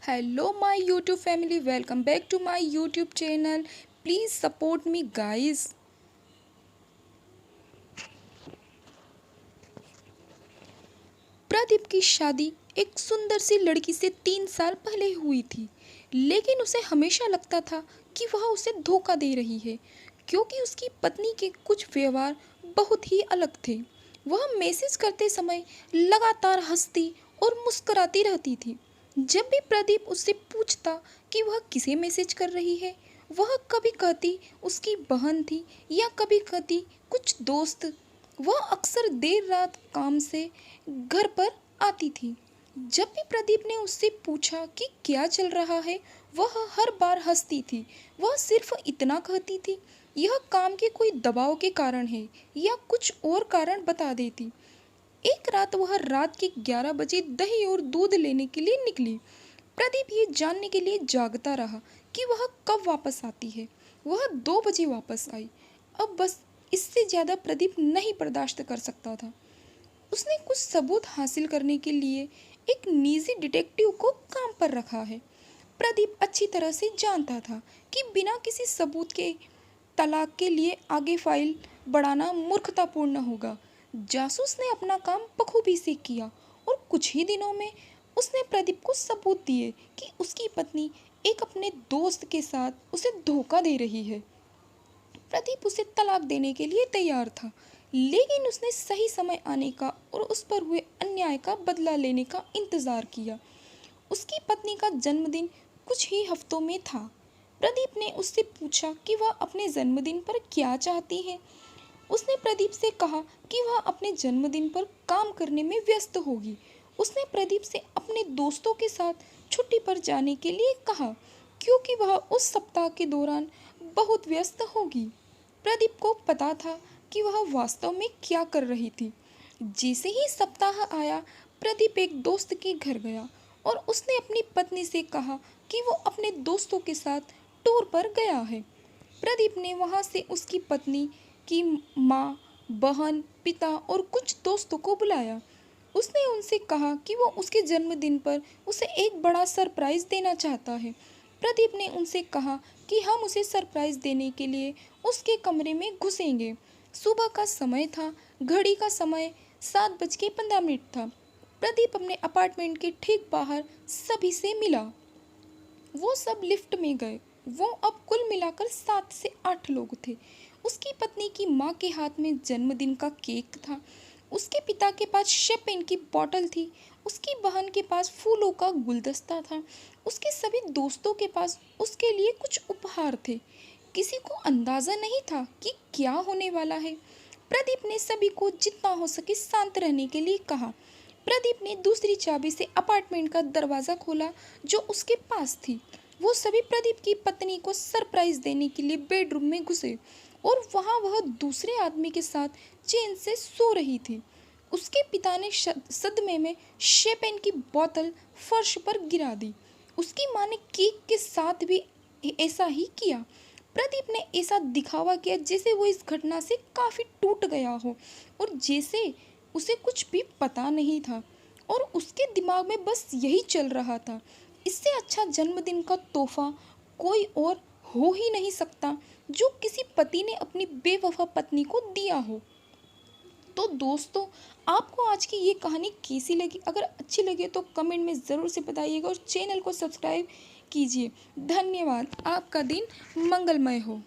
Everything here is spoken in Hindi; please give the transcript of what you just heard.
Hello, my YouTube family. Welcome back to my YouTube channel. Please support me, guys. Pradeep की शादी एक सुंदर सी लड़की से 3 साल पहले हुई थी, लेकिन उसे हमेशा लगता था कि वह उसे धोखा दे रही है, क्योंकि उसकी पत्नी के कुछ व्यवहार बहुत ही अलग थे। वह मैसेज करते समय लगातार हंसती और मुस्कुराती रहती थी। जब भी प्रदीप उससे पूछता कि वह किसे मैसेज कर रही है, वह कभी कहती उसकी बहन थी या कभी कहती कुछ दोस्त। वह अक्सर देर रात काम से घर पर आती थी। जब भी प्रदीप ने उससे पूछा कि क्या चल रहा है, वह हर बार हंसती थी। वह सिर्फ इतना कहती थी, यह काम के कोई दबाव के कारण है, या कुछ और कारण बता देती। एक रात वह रात के 11 बजे दही और दूध लेने के लिए निकली। प्रदीप ये जानने के लिए जागता रहा कि वह कब वापस आती है। वह 2 बजे वापस आई। अब बस इससे ज़्यादा प्रदीप नहीं बर्दाश्त कर सकता था। उसने कुछ सबूत हासिल करने के लिए एक निजी डिटेक्टिव को काम पर रखा है। प्रदीप अच्छी तरह से जानता था कि बिना किसी सबूत के तलाक के लिए आगे फाइल बढ़ाना मूर्खतापूर्ण होगा। जासूस ने अपना काम बखूबी से किया और कुछ ही दिनों में उसने प्रदीप को सबूत दिए कि उसकी पत्नी एक अपने दोस्त के साथ उसे धोखा दे रही है। प्रदीप उसे तलाक देने के लिए तैयार था, लेकिन उसने सही समय आने का और उस पर हुए अन्याय का बदला लेने का इंतजार किया। उसकी पत्नी का जन्मदिन कुछ ही हफ्तों में था। प्रदीप ने उससे पूछा कि वह अपने जन्मदिन पर क्या चाहती है। उसने प्रदीप से कहा कि वह अपने जन्मदिन पर काम करने में व्यस्त होगी। उसने प्रदीप से अपने दोस्तों के साथ छुट्टी पर जाने के लिए कहा, क्योंकि वह उस सप्ताह के दौरान बहुत व्यस्त होगी। प्रदीप को पता था कि वह वास्तव में क्या कर रही थी। जैसे ही सप्ताह आया, प्रदीप एक दोस्त के घर गया और उसने अपनी पत्नी से कहा कि वो अपने दोस्तों के साथ टूर पर गया है। प्रदीप ने वहां से उसकी पत्नी की माँ, बहन, पिता और कुछ दोस्तों को बुलाया। उसने उनसे कहा कि वो उसके जन्मदिन पर उसे एक बड़ा सरप्राइज देना चाहता है। प्रदीप ने उनसे कहा कि हम उसे सरप्राइज देने के लिए उसके कमरे में घुसेंगे। सुबह का समय था। घड़ी का समय 7:15 था। प्रदीप अपने अपार्टमेंट के ठीक बाहर सभी से मिला। वो सब लिफ्ट में गए। वो अब कुल मिलाकर 7 से 8 लोग थे। उसकी पत्नी की माँ के हाथ में जन्मदिन का केक था। उसके पिता के पास शैंपेन की बोतल थी। उसकी बहन के पास फूलों का गुलदस्ता था। उसके सभी दोस्तों के पास उसके लिए कुछ उपहार थे। किसी को अंदाजा नहीं था कि क्या होने वाला है। प्रदीप ने सभी को जितना हो सके शांत रहने के लिए कहा। प्रदीप ने दूसरी चाबी से अपार्टमेंट का दरवाज़ा खोला जो उसके पास थी। वो सभी प्रदीप की पत्नी को सरप्राइज देने के लिए बेडरूम में घुसे और वहाँ वह दूसरे आदमी के साथ चैन से सो रही थी। उसके पिता ने सदमे में शैंपेन की बोतल फर्श पर गिरा दी। उसकी माँ ने केक के साथ भी ऐसा ही किया। प्रदीप ने ऐसा दिखावा किया जैसे वो इस घटना से काफ़ी टूट गया हो और जैसे उसे कुछ भी पता नहीं था और उसके दिमाग में बस यही चल रहा था। इससे अच्छा जन्मदिन का तोहफा कोई और हो ही नहीं सकता जो किसी पति ने अपनी बेवफा पत्नी को दिया हो। तो दोस्तों, आपको आज की ये कहानी कैसी लगी? अगर अच्छी लगे तो कमेंट में ज़रूर से बताइएगा और चैनल को सब्सक्राइब कीजिए। धन्यवाद। आपका दिन मंगलमय हो।